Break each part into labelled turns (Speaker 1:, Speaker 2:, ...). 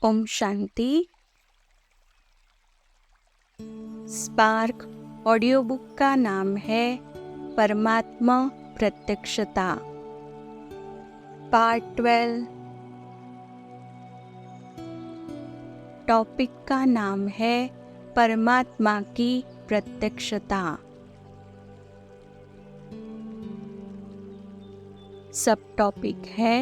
Speaker 1: Om Shanti. Spark audio book का नाम है परमात्मा प्रत्यक्षता, पार्ट 12। टॉपिक का नाम है परमात्मा की प्रत्यक्षता। सब टॉपिक है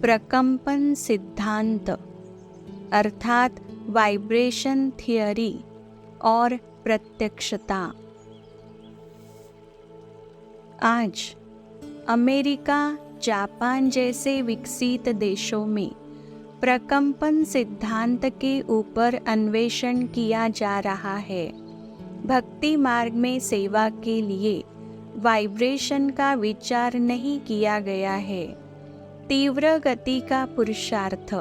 Speaker 1: प्रकंपन सिद्धांत अर्थात वाइब्रेशन थियरी और प्रत्यक्षता। आज अमेरिका, जापान जैसे विकसित देशों में प्रकंपन सिद्धांत के ऊपर अन्वेषण किया जा रहा है। भक्ति मार्ग में सेवा के लिए वाइब्रेशन का विचार नहीं किया गया है। तीव्र गति का पुरुषार्थ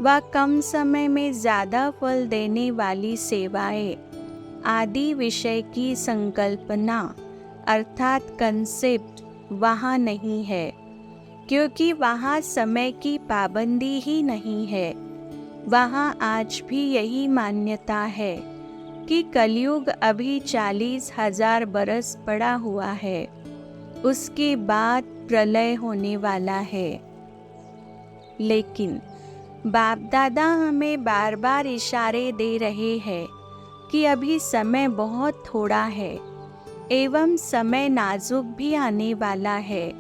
Speaker 1: व कम समय में ज़्यादा फल देने वाली सेवाएं आदि विषय की संकल्पना अर्थात कंसेप्ट वहाँ नहीं है, क्योंकि वहाँ समय की पाबंदी ही नहीं है। वहाँ आज भी यही मान्यता है कि कलयुग अभी 40,000 बरस पड़ा हुआ है, उसके बाद प्रलय होने वाला है। लेकिन बाप दादा हमें बार बार इशारे दे रहे हैं कि अभी समय बहुत थोड़ा है एवं समय नाजुक भी आने वाला है।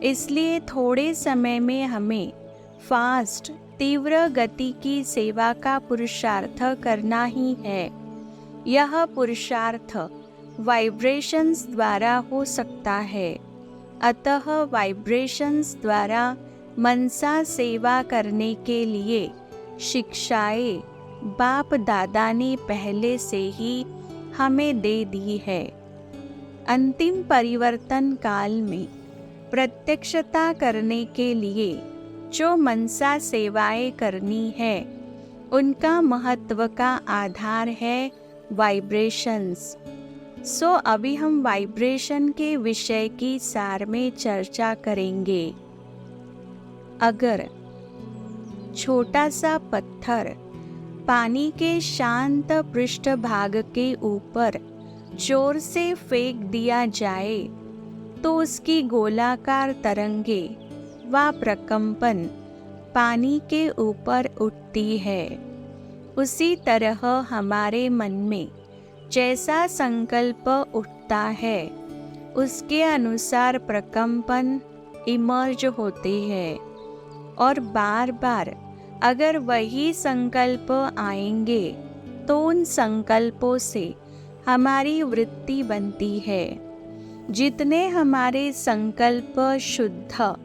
Speaker 1: इसलिए थोड़े समय में हमें फास्ट तीव्र गति की सेवा का पुरुषार्थ करना ही है। यह पुरुषार्थ वाइब्रेशंस द्वारा हो सकता है। अतः वाइब्रेशंस द्वारा मनसा सेवा करने के लिए शिक्षाएं बाप दादा ने पहले से ही हमें दे दी है। अंतिम परिवर्तन काल में प्रत्यक्षता करने के लिए जो मनसा सेवाएं करनी है, उनका महत्व का आधार है वाइब्रेशंस। सो अभी हम वाइब्रेशन के विषय की सार में चर्चा करेंगे। अगर छोटा सा पत्थर पानी के शांत पृष्ठभाग के ऊपर जोर से फेंक दिया जाए तो उसकी गोलाकार तरंगे व प्रकंपन पानी के ऊपर उठती है। उसी तरह हमारे मन में जैसा संकल्प उठता है, उसके अनुसार प्रकंपन इमर्ज होते हैं। और बार बार अगर वही संकल्प आएंगे तो उन संकल्पों से हमारी वृत्ति बनती है। जितने हमारे संकल्प शुद्ध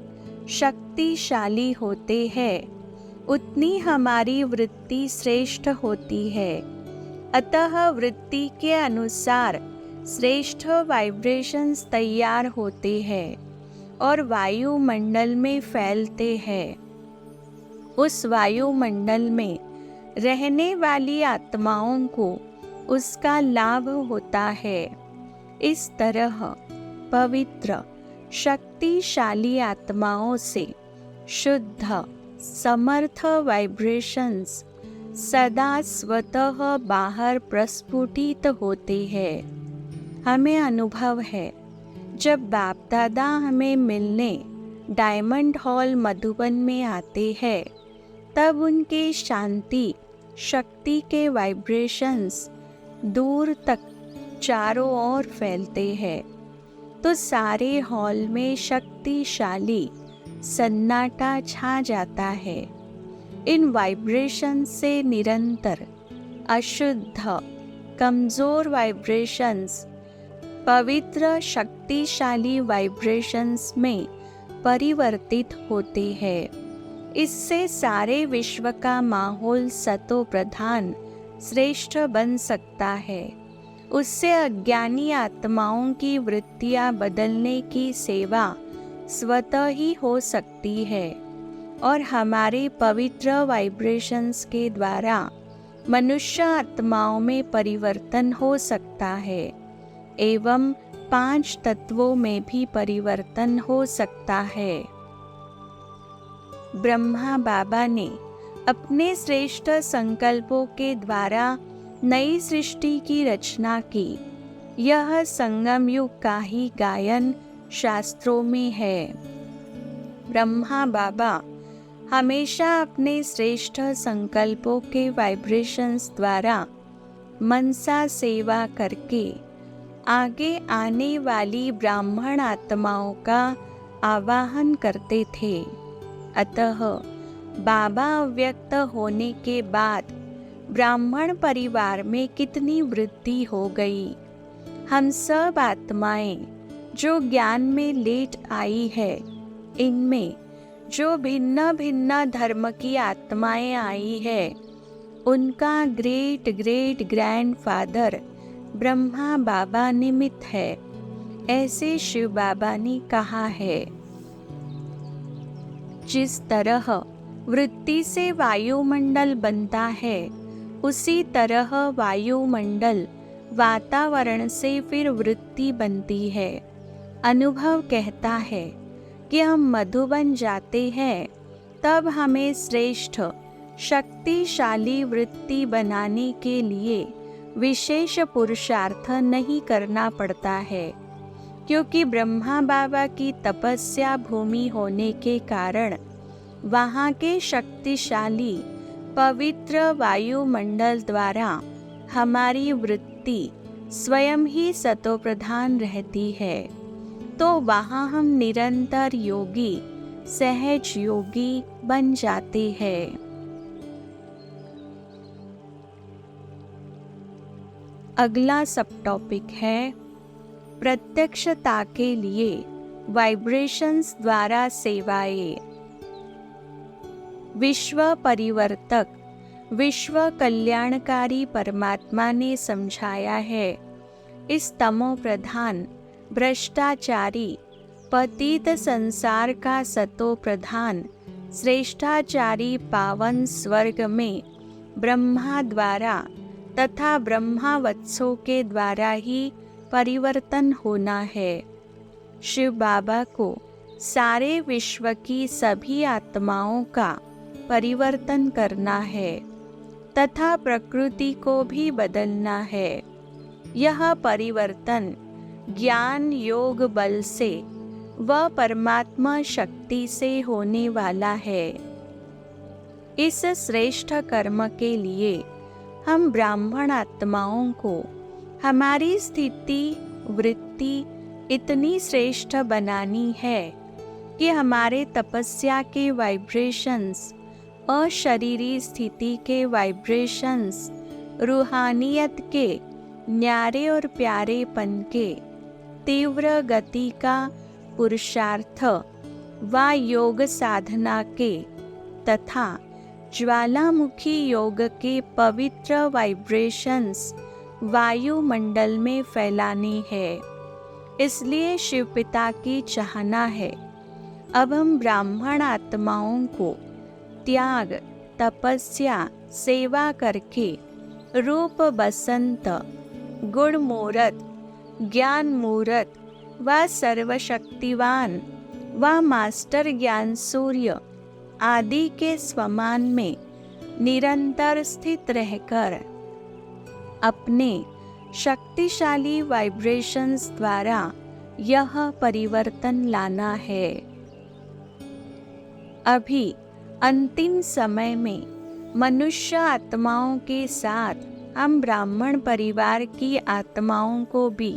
Speaker 1: शक्तिशाली होते हैं, उतनी हमारी वृत्ति श्रेष्ठ होती है। अतः वृत्ति के अनुसार श्रेष्ठ वाइब्रेशंस तैयार होते हैं और वायुमंडल में फैलते हैं। उस वायुमंडल में रहने वाली आत्माओं को उसका लाभ होता है। इस तरह पवित्र शक्तिशाली आत्माओं से शुद्ध समर्थ वाइब्रेशंस सदा स्वतः बाहर प्रस्फुटित होते हैं। हमें अनुभव है, जब बाप दादा हमें मिलने डायमंड हॉल मधुबन में आते हैं, तब उनके शांति शक्ति के वाइब्रेशंस दूर तक चारों ओर फैलते हैं, तो सारे हॉल में शक्तिशाली सन्नाटा छा जाता है। इन वाइब्रेशंस से निरंतर अशुद्ध कमजोर वाइब्रेशंस पवित्र शक्तिशाली वाइब्रेशंस में परिवर्तित होते हैं। इससे सारे विश्व का माहौल सतो प्रधान श्रेष्ठ बन सकता है। उससे अज्ञानी आत्माओं की वृत्तियां बदलने की सेवा स्वतः ही हो सकती है और हमारे पवित्र वाइब्रेशंस के द्वारा मनुष्य आत्माओं में परिवर्तन हो सकता है एवं 5 तत्वों में भी परिवर्तन हो सकता है। ब्रह्मा बाबा ने अपने श्रेष्ठ संकल्पों के द्वारा नई सृष्टि की रचना की। यह संगम युग का ही गायन शास्त्रों में है। ब्रह्मा बाबा हमेशा अपने श्रेष्ठ संकल्पों के वाइब्रेशंस द्वारा मनसा सेवा करके आगे आने वाली ब्राह्मण आत्माओं का आवाहन करते थे। अतः बाबा अव्यक्त होने के बाद ब्राह्मण परिवार में कितनी वृद्धि हो गई। हम सब आत्माएं जो ज्ञान में लेट आई है, इनमें जो भिन्न भिन्न धर्म की आत्माएं आई है, उनका ग्रेट ग्रेट ग्रैंडफादर ब्रह्मा बाबा निमित्त है, ऐसे शिव बाबा ने कहा है। जिस तरह वृत्ति से वायुमंडल बनता है, उसी तरह वायुमंडल वातावरण से फिर वृत्ति बनती है। अनुभव कहता है कि हम मधु बन जाते हैं, तब हमें श्रेष्ठ शक्तिशाली वृत्ति बनाने के लिए विशेष पुरुषार्थ नहीं करना पड़ता है, क्योंकि ब्रह्मा बाबा की तपस्या भूमि होने के कारण वहाँ के शक्तिशाली पवित्र वायुमंडल द्वारा हमारी वृत्ति स्वयं ही सतोप्रधान रहती है। तो वहाँ हम निरंतर योगी, सहज योगी बन जाते हैं। अगला सब टॉपिक है प्रत्यक्षता के लिए वाइब्रेशंस द्वारा सेवाएं। विश्व परिवर्तक, विश्व कल्याणकारी परमात्मा ने समझाया है, इस तमो प्रधान भ्रष्टाचारी पतित संसार का सतो प्रधान श्रेष्ठाचारी पावन स्वर्ग में ब्रह्मा द्वारा तथा ब्रह्मावत्सों के द्वारा ही परिवर्तन होना है। शिव बाबा को सारे विश्व की सभी आत्माओं का परिवर्तन करना है तथा प्रकृति को भी बदलना है। यह परिवर्तन ज्ञान योग बल से व परमात्मा शक्ति से होने वाला है। इस श्रेष्ठ कर्म के लिए हम ब्राह्मण आत्माओं को हमारी स्थिति वृत्ति इतनी श्रेष्ठ बनानी है कि हमारे तपस्या के वाइब्रेशंस, अशरीरी स्थिति के वाइब्रेशंस, रूहानियत के न्यारे और प्यारेपन के तीव्र गति का पुरुषार्थ व योग साधना के तथा ज्वालामुखी योग के पवित्र वाइब्रेशंस वायुमंडल में फैलाने हैं। इसलिए शिव पिता की चाहना है, अब हम ब्राह्मण आत्माओं को त्याग, तपस्या, सेवा करके रूप बसंत, गुण मूरत, ज्ञान मूरत व सर्वशक्तिवान व मास्टर ज्ञान सूर्य आदि के स्वमान में निरंतर स्थित रहकर अपने शक्तिशाली वाइब्रेशंस द्वारा यह परिवर्तन लाना है। अभी अंतिम समय में मनुष्य आत्माओं के साथ हम ब्राह्मण परिवार की आत्माओं को भी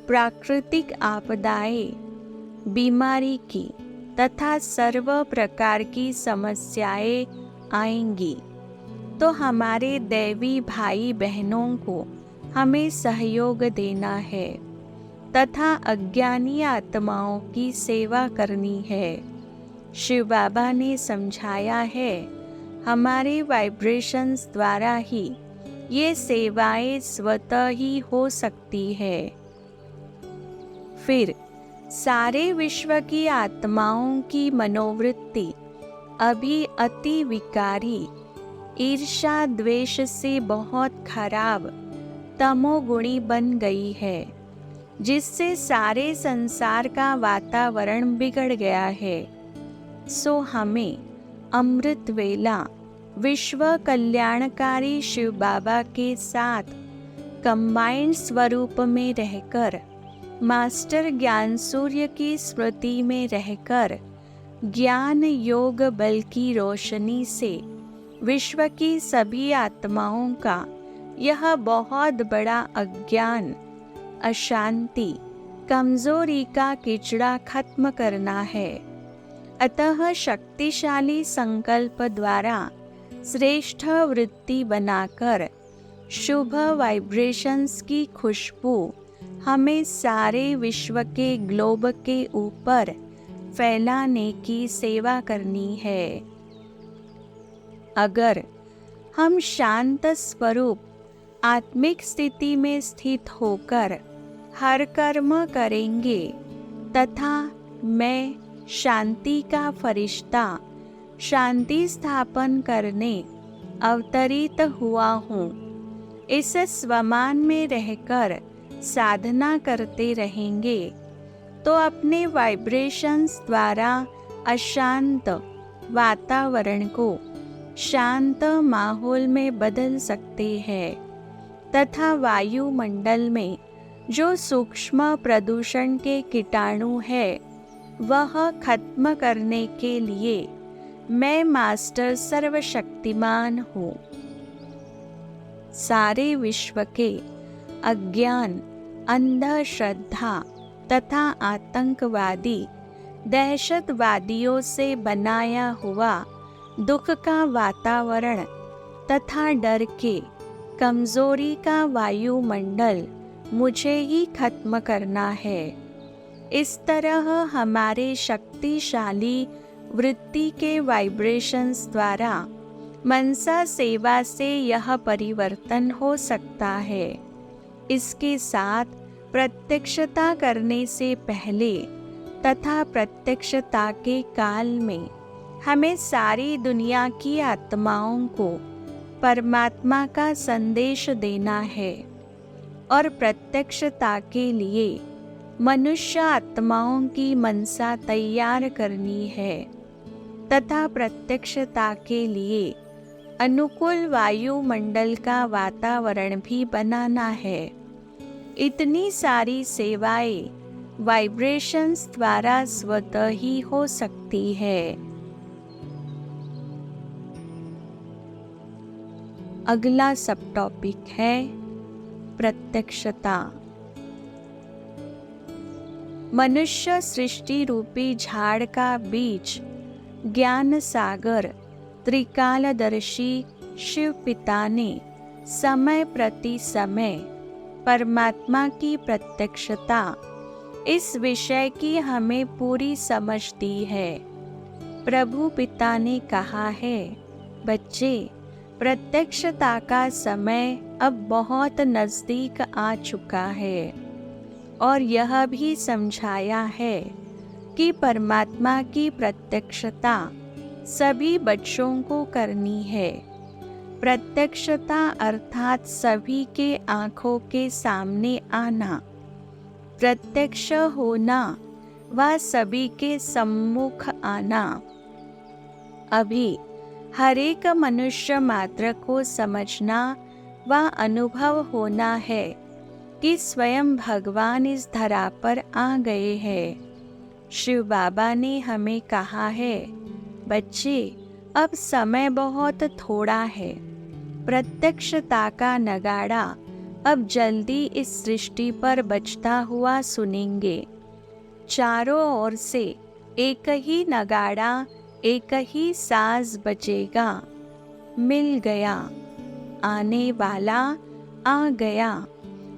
Speaker 1: प्राकृतिक आपदाएं, बीमारी की तथा सर्व प्रकार की समस्याएं आएंगी, तो हमारे दैवी भाई बहनों को हमें सहयोग देना है तथा अज्ञानी आत्माओं की सेवा करनी है। शिव बाबा ने समझाया है, हमारे वाइब्रेशंस द्वारा ही ये सेवाएं स्वतः ही हो सकती है। फिर सारे विश्व की आत्माओं की मनोवृत्ति अभी अति विकारी, ईर्ष्या द्वेष से बहुत खराब तमोगुणी बन गई है, जिससे सारे संसार का वातावरण बिगड़ गया है। सो हमें अमृत वेला विश्व कल्याणकारी शिव बाबा के साथ कंबाइंड स्वरूप में रहकर, मास्टर ज्ञान सूर्य की स्मृति में रहकर, ज्ञान योग बल की रोशनी से विश्व की सभी आत्माओं का यह बहुत बड़ा अज्ञान, अशांति, कमजोरी का कीचड़ा खत्म करना है। अतः शक्तिशाली संकल्प द्वारा श्रेष्ठ वृत्ति बनाकर शुभ वाइब्रेशंस की खुशबू हमें सारे विश्व के ग्लोब के ऊपर फैलाने की सेवा करनी है। अगर हम शांत स्वरूप आत्मिक स्थिति में स्थित होकर हर कर्म करेंगे तथा मैं शांति का फरिश्ता शांति स्थापन करने अवतरित हुआ हूँ, इस स्वमान में रहकर साधना करते रहेंगे तो अपने वाइब्रेशंस द्वारा अशांत वातावरण को शांत माहौल में बदल सकते हैं तथा वायुमंडल में जो सूक्ष्म प्रदूषण के कीटाणु है वह खत्म करने के लिए मैं मास्टर सर्वशक्तिमान हूँ। सारे विश्व के अज्ञान, अंधश्रद्धा तथा आतंकवादी दहशतवादियों से बनाया हुआ दुख का वातावरण तथा डर के कमजोरी का वायुमंडल मुझे ही खत्म करना है। इस तरह हमारे शक्तिशाली वृत्ति के वाइब्रेशंस द्वारा मनसा सेवा से यह परिवर्तन हो सकता है। इसके साथ प्रत्यक्षता करने से पहले तथा प्रत्यक्षता के काल में हमें सारी दुनिया की आत्माओं को परमात्मा का संदेश देना है और प्रत्यक्षता के लिए मनुष्य आत्माओं की मनसा तैयार करनी है तथा प्रत्यक्षता के लिए अनुकूल वायुमंडल का वातावरण भी बनाना है। इतनी सारी सेवाएं वाइब्रेशंस द्वारा स्वतः ही हो सकती है। अगला सब टॉपिक है प्रत्यक्षता। मनुष्य सृष्टि रूपी झाड़ का बीज ज्ञान सागर त्रिकालदर्शी शिव पिता ने समय प्रति समय परमात्मा की प्रत्यक्षता इस विषय की हमें पूरी समझ दी है। प्रभु पिता ने कहा है, बच्चे, प्रत्यक्षता का समय अब बहुत नजदीक आ चुका है और यह भी समझाया है कि परमात्मा की प्रत्यक्षता सभी बच्चों को करनी है। प्रत्यक्षता अर्थात सभी के आँखों के सामने आना, प्रत्यक्ष होना व सभी के सम्मुख आना। अभी हर एक मनुष्य मात्र को समझना व अनुभव होना है कि स्वयं भगवान इस धरा पर आ गए हैं। शिव बाबा ने हमें कहा है, बच्चे, अब समय बहुत थोड़ा है। प्रत्यक्षता का नगाड़ा अब जल्दी इस सृष्टि पर बजता हुआ सुनेंगे। चारों ओर से एक ही नगाड़ा, एक ही साज बजेगा। मिल गया, आने वाला आ गया,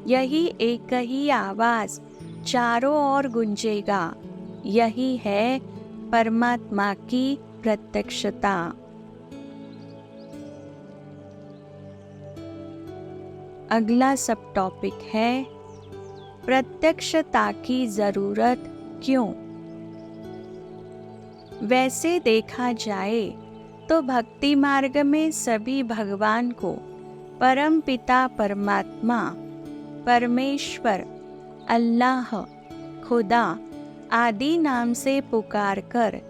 Speaker 1: यही एक ही आवाज चारों ओर गूंजेगा। यही है परमात्मा की प्रत्यक्षता। अगला सब टॉपिक है प्रत्यक्षता की जरूरत क्यों। वैसे देखा जाए तो भक्ति मार्ग में सभी भगवान को परम पिता परमात्मा, परमेश्वर, अल्लाह, खुदा आदि नाम से पुकारकर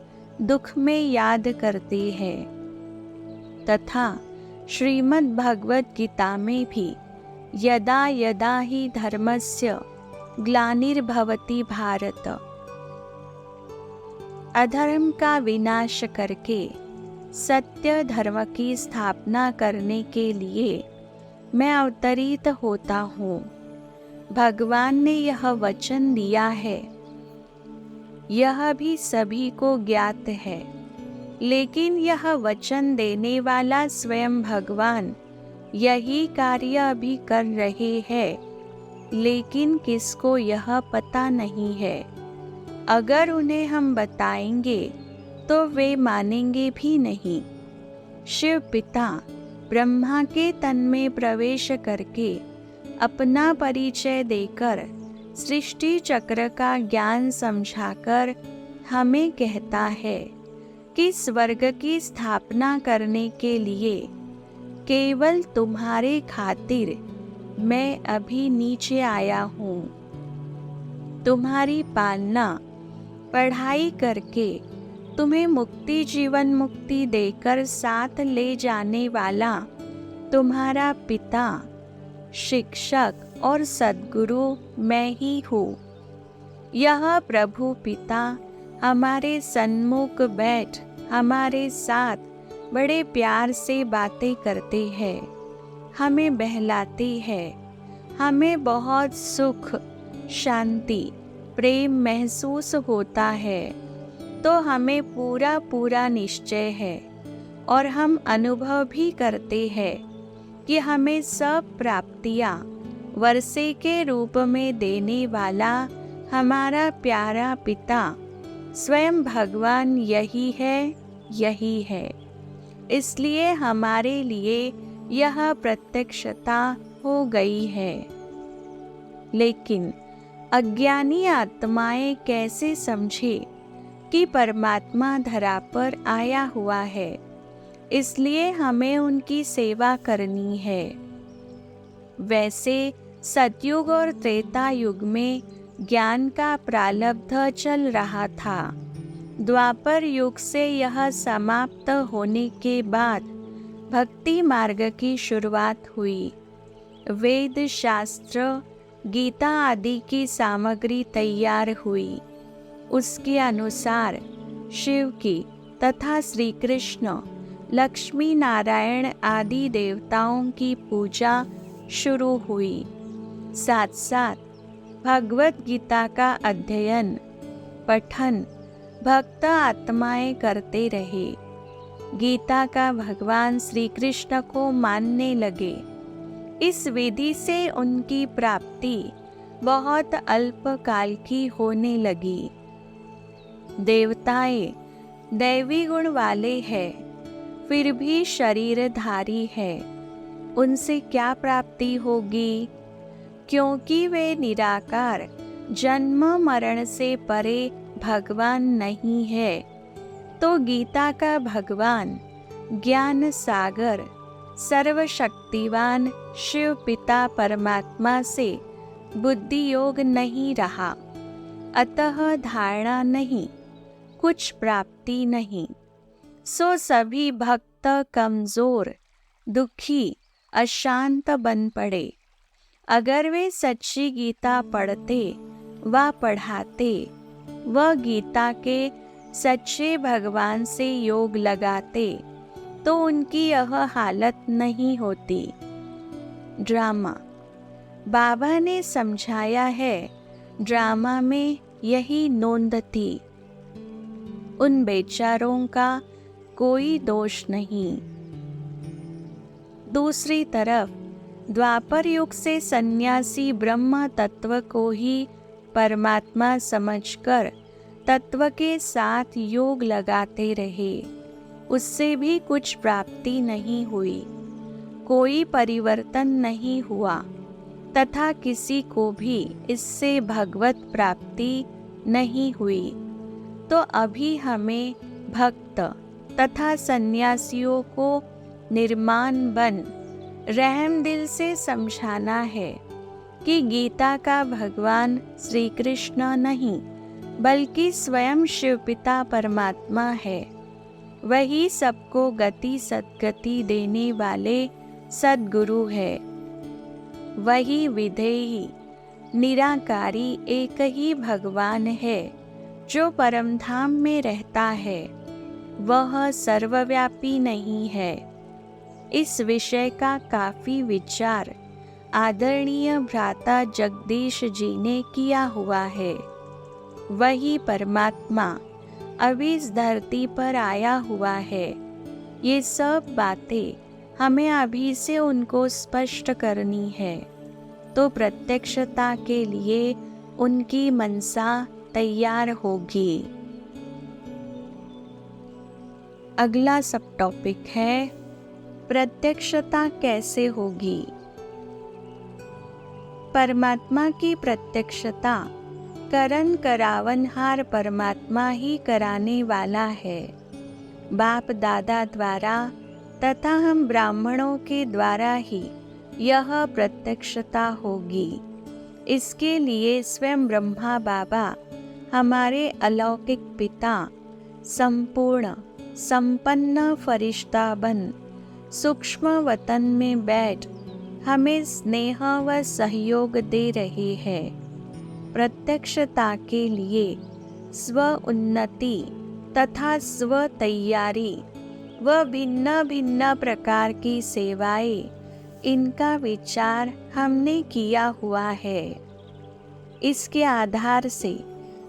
Speaker 1: दुख में याद करते हैं तथा श्रीमद् भगवद गीता में भी यदा यदा ही धर्मस्य ग्लानिर्भवति भारत, अधर्म का विनाश करके सत्य धर्म की स्थापना करने के लिए मैं अवतरित होता हूँ। भगवान ने यह वचन दिया है, यह भी सभी को ज्ञात है, लेकिन यह वचन देने वाला स्वयं भगवान यही कार्य अभी कर रहे हैं, लेकिन किसको यह पता नहीं है। अगर उन्हें हम बताएंगे तो वे मानेंगे भी नहीं। शिव पिता ब्रह्मा के तन में प्रवेश करके अपना परिचय देकर सृष्टि चक्र का ज्ञान समझाकर हमें कहता है कि स्वर्ग की स्थापना करने के लिए केवल तुम्हारे खातिर मैं अभी नीचे आया हूँ। तुम्हारी पालना पढ़ाई करके तुम्हें मुक्ति जीवन मुक्ति देकर साथ ले जाने वाला तुम्हारा पिता, शिक्षक और सद्गुरु मैं ही हूँ। यह प्रभु पिता हमारे सन्मुख बैठ हमारे साथ बड़े प्यार से बातें करते हैं, हमें बहलाते हैं, हमें बहुत सुख, शांति, प्रेम महसूस होता है, तो हमें पूरा पूरा निश्चय है और हम अनुभव भी करते हैं कि हमें सब प्राप्तियाँ वर्षे के रूप में देने वाला हमारा प्यारा पिता स्वयं भगवान यही है। इसलिए हमारे लिए यह प्रत्यक्षता हो गई है। लेकिन अज्ञानी आत्माएं कैसे समझे कि परमात्मा धरा पर आया हुआ है, इसलिए हमें उनकी सेवा करनी है। वैसे सतयुग और त्रेता युग में ज्ञान का प्रारब्ध चल रहा था। द्वापर युग से यह समाप्त होने के बाद भक्ति मार्ग की शुरुआत हुई। वेद शास्त्र, गीता आदि की सामग्री तैयार हुई। उसके अनुसार शिव की तथा श्री कृष्ण, लक्ष्मी नारायण आदि देवताओं की पूजा शुरू हुई। साथ साथ भगवत गीता का अध्ययन, पठन भक्त आत्माएं करते रहे। गीता का भगवान श्री कृष्ण को मानने लगे। इस विधि से उनकी प्राप्ति बहुत अल्पकाल की होने लगी। देवताएं दैवी गुण वाले हैं, फिर भी शरीरधारी है, उनसे क्या प्राप्ति होगी? क्योंकि वे निराकार, जन्म मरण से परे भगवान नहीं है। तो गीता का भगवान ज्ञान सागर, सर्वशक्तिवान शिव पिता परमात्मा से बुद्धि योग नहीं रहा, अतः धारणा नहीं, कुछ प्राप्ति नहीं। सो सभी भक्त कमजोर, दुखी, अशांत बन पड़े। अगर वे सच्ची गीता पढ़ते व पढ़ाते, व गीता के सच्चे भगवान से योग लगाते, तो उनकी यह हालत नहीं होती। ड्रामा बाबा ने समझाया है, ड्रामा में यही नोंद थी। उन बेचारों का कोई दोष नहीं। दूसरी तरफ द्वापर युग से सन्यासी ब्रह्म तत्व को ही परमात्मा समझकर तत्व के साथ योग लगाते रहे। उससे भी कुछ प्राप्ति नहीं हुई, कोई परिवर्तन नहीं हुआ, तथा किसी को भी इससे भगवत प्राप्ति नहीं हुई। तो अभी हमें भक्त तथा सन्यासियों को निर्माण बन रहम दिल से समझाना है कि गीता का भगवान श्री कृष्ण नहीं, बल्कि स्वयं शिव पिता परमात्मा है। वही सबको गति सद्गति देने वाले सद्गुरु है। वही विधेयी निराकारी एक ही भगवान है जो परमधाम में रहता है। वह सर्वव्यापी नहीं है। इस विषय का काफी विचार आदरणीय भ्राता जगदीश जी ने किया हुआ है। वही परमात्मा अभी इस धरती पर आया हुआ है। ये सब बातें हमें अभी से उनको स्पष्ट करनी है, तो प्रत्यक्षता के लिए उनकी मनसा तैयार होगी। अगला सब टॉपिक है प्रत्यक्षता कैसे होगी। परमात्मा की प्रत्यक्षता करन करावनहार परमात्मा ही कराने वाला है। बाप दादा द्वारा तथा हम ब्राह्मणों के द्वारा ही यह प्रत्यक्षता होगी। इसके लिए स्वयं ब्रह्मा बाबा हमारे अलौकिक पिता संपूर्ण संपन्न फरिश्ता बन सूक्ष्म वतन में बैठ हमें स्नेह व सहयोग दे रहे हैं। प्रत्यक्षता के लिए स्व उन्नति तथा स्व तैयारी व भिन्न भिन्न प्रकार की सेवाएं, इनका विचार हमने किया हुआ है। इसके आधार से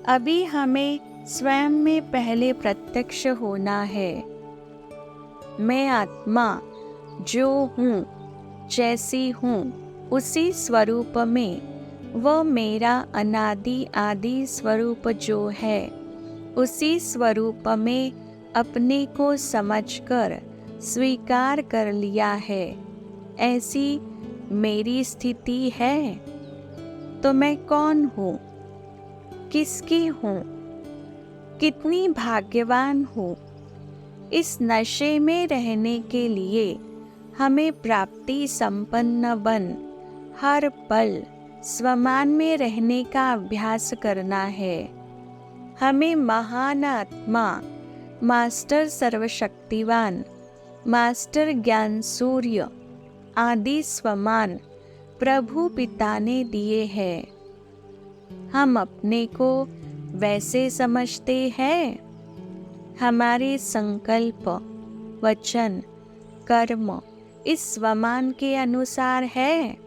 Speaker 1: अभी हमें स्वयं में पहले प्रत्यक्ष होना है। मैं आत्मा जो हूँ, जैसी हूँ, उसी स्वरूप में वह मेरा अनादि आदि स्वरूप जो है, उसी स्वरूप में अपने को समझकर स्वीकार कर लिया है। ऐसी मेरी स्थिति है। तो मैं कौन हूँ, किसकी हूँ, कितनी भाग्यवान हूँ। इस नशे में रहने के लिए हमें प्राप्ति संपन्न बन हर पल स्वमान में रहने का अभ्यास करना है। हमें महान आत्मा, मास्टर सर्वशक्तिवान, मास्टर ज्ञान सूर्य आदि स्वमान प्रभु पिता ने दिए हैं। हम अपने को वैसे समझते हैं। हमारे संकल्प, वचन, कर्म इस स्वमान के अनुसार है।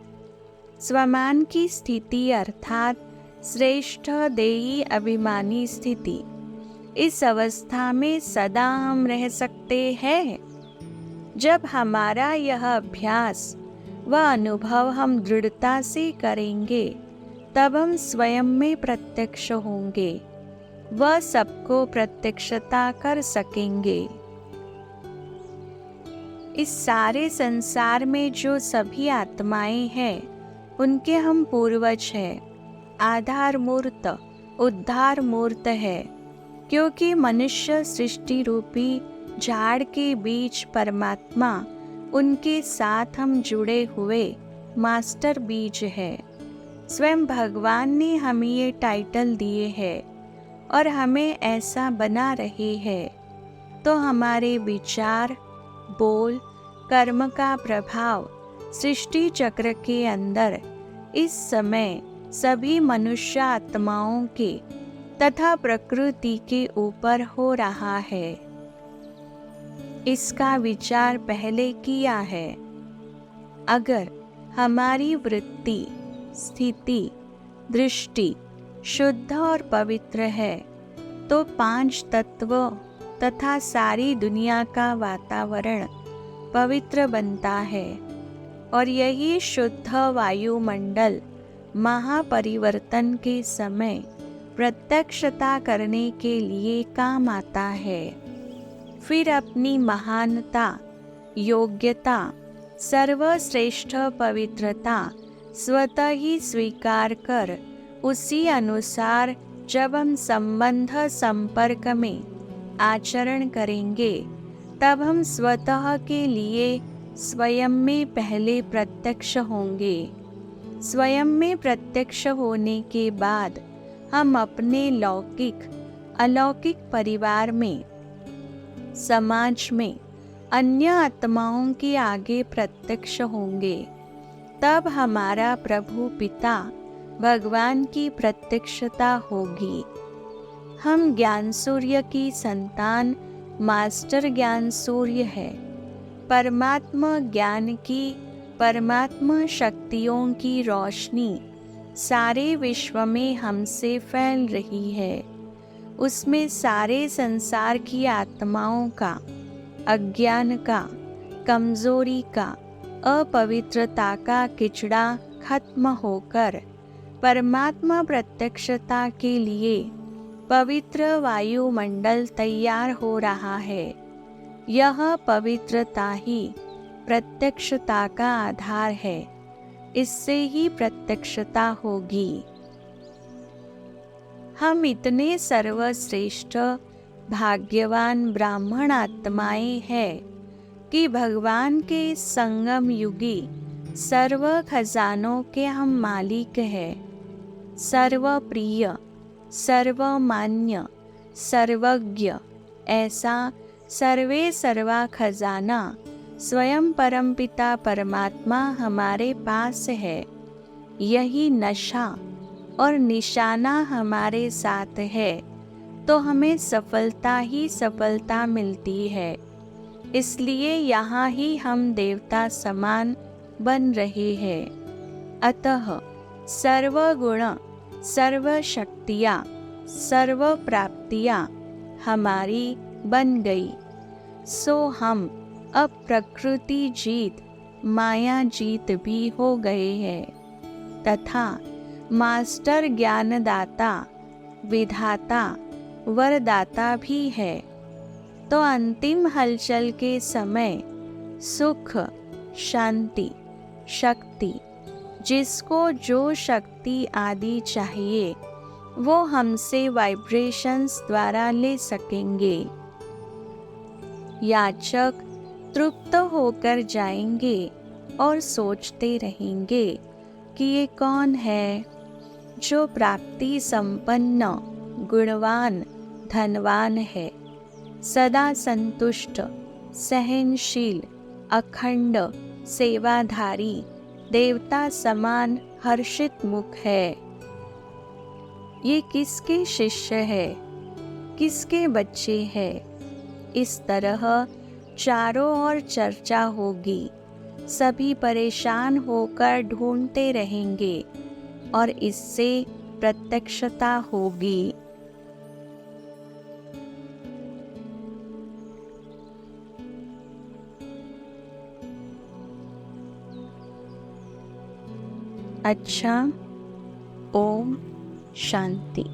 Speaker 1: स्वमान की स्थिति अर्थात श्रेष्ठ देही अभिमानी स्थिति, इस अवस्था में सदा हम रह सकते हैं। जब हमारा यह अभ्यास व अनुभव हम दृढ़ता से करेंगे, तब हम स्वयं में प्रत्यक्ष होंगे, वह सबको प्रत्यक्षता कर सकेंगे। इस सारे संसार में जो सभी आत्माएं हैं, उनके हम पूर्वज हैं। आधार मूर्त, उद्धार मूर्त है, क्योंकि मनुष्य सृष्टि रूपी झाड़ के बीच परमात्मा, उनके साथ हम जुड़े हुए मास्टर बीज है। स्वयं भगवान ने हमें ये टाइटल दिए हैं और हमें ऐसा बना रहे हैं। तो हमारे विचार, बोल, कर्म का प्रभाव सृष्टि चक्र के अंदर इस समय सभी मनुष्य आत्माओं के तथा प्रकृति के ऊपर हो रहा है। इसका विचार पहले किया है। अगर हमारी वृत्ति, स्थिति, दृष्टि शुद्ध और पवित्र है, तो 5 तत्व तथा सारी दुनिया का वातावरण पवित्र बनता है और यही शुद्ध वायुमंडल महापरिवर्तन के समय प्रत्यक्षता करने के लिए काम आता है। फिर अपनी महानता, योग्यता, सर्वश्रेष्ठ पवित्रता स्वतः ही स्वीकार कर उसी अनुसार जब हम संबंध संपर्क में आचरण करेंगे, तब हम स्वतः के लिए स्वयं में पहले प्रत्यक्ष होंगे। स्वयं में प्रत्यक्ष होने के बाद हम अपने लौकिक अलौकिक परिवार में समाज में अन्य आत्माओं के आगे प्रत्यक्ष होंगे, तब हमारा प्रभु पिता भगवान की प्रत्यक्षता होगी। हम ज्ञान सूर्य की संतान मास्टर ज्ञान सूर्य है। परमात्मा ज्ञान की, परमात्मा शक्तियों की रोशनी सारे विश्व में हमसे फैल रही है। उसमें सारे संसार की आत्माओं का, अज्ञान का, कमजोरी का, अपवित्रता का किचड़ा खत्म होकर परमात्मा प्रत्यक्षता के लिए पवित्र वायुमंडल तैयार हो रहा है। यह पवित्रता ही प्रत्यक्षता का आधार है। इससे ही प्रत्यक्षता होगी। हम इतने सर्वश्रेष्ठ भाग्यवान ब्राह्मण आत्माएं हैं कि भगवान के संगम युगी सर्व खजानों के हम मालिक हैं। सर्वप्रिय, सर्वमान्य, सर्वज्ञ ऐसा सर्वे सर्वा खजाना स्वयं परमपिता परमात्मा हमारे पास है। यही नशा और निशाना हमारे साथ है तो हमें सफलता ही सफलता मिलती है। इसलिए यहाँ ही हम देवता समान बन रहे हैं। अतः सर्वगुण, सर्व शक्तियाँ, सर्व प्राप्तियाँ हमारी बन गई। सो हम अब प्रकृति जीत, माया जीत भी हो गए हैं तथा मास्टर ज्ञानदाता, विधाता, वरदाता भी है। तो अंतिम हलचल के समय सुख, शांति, शक्ति, जिसको जो शक्ति आदि चाहिए वो हमसे वाइब्रेशंस द्वारा ले सकेंगे। याचक तृप्त होकर जाएंगे और सोचते रहेंगे कि ये कौन है जो प्राप्ति संपन्न, गुणवान, धनवान है, सदा संतुष्ट, सहनशील, अखंड, सेवाधारी, देवता समान हर्षित मुख है। ये किसके शिष्य है, किसके बच्चे हैं? इस तरह चारों ओर चर्चा होगी। सभी परेशान होकर ढूंढते रहेंगे और इससे प्रत्यक्षता होगी। अच्छा, ओम शांति।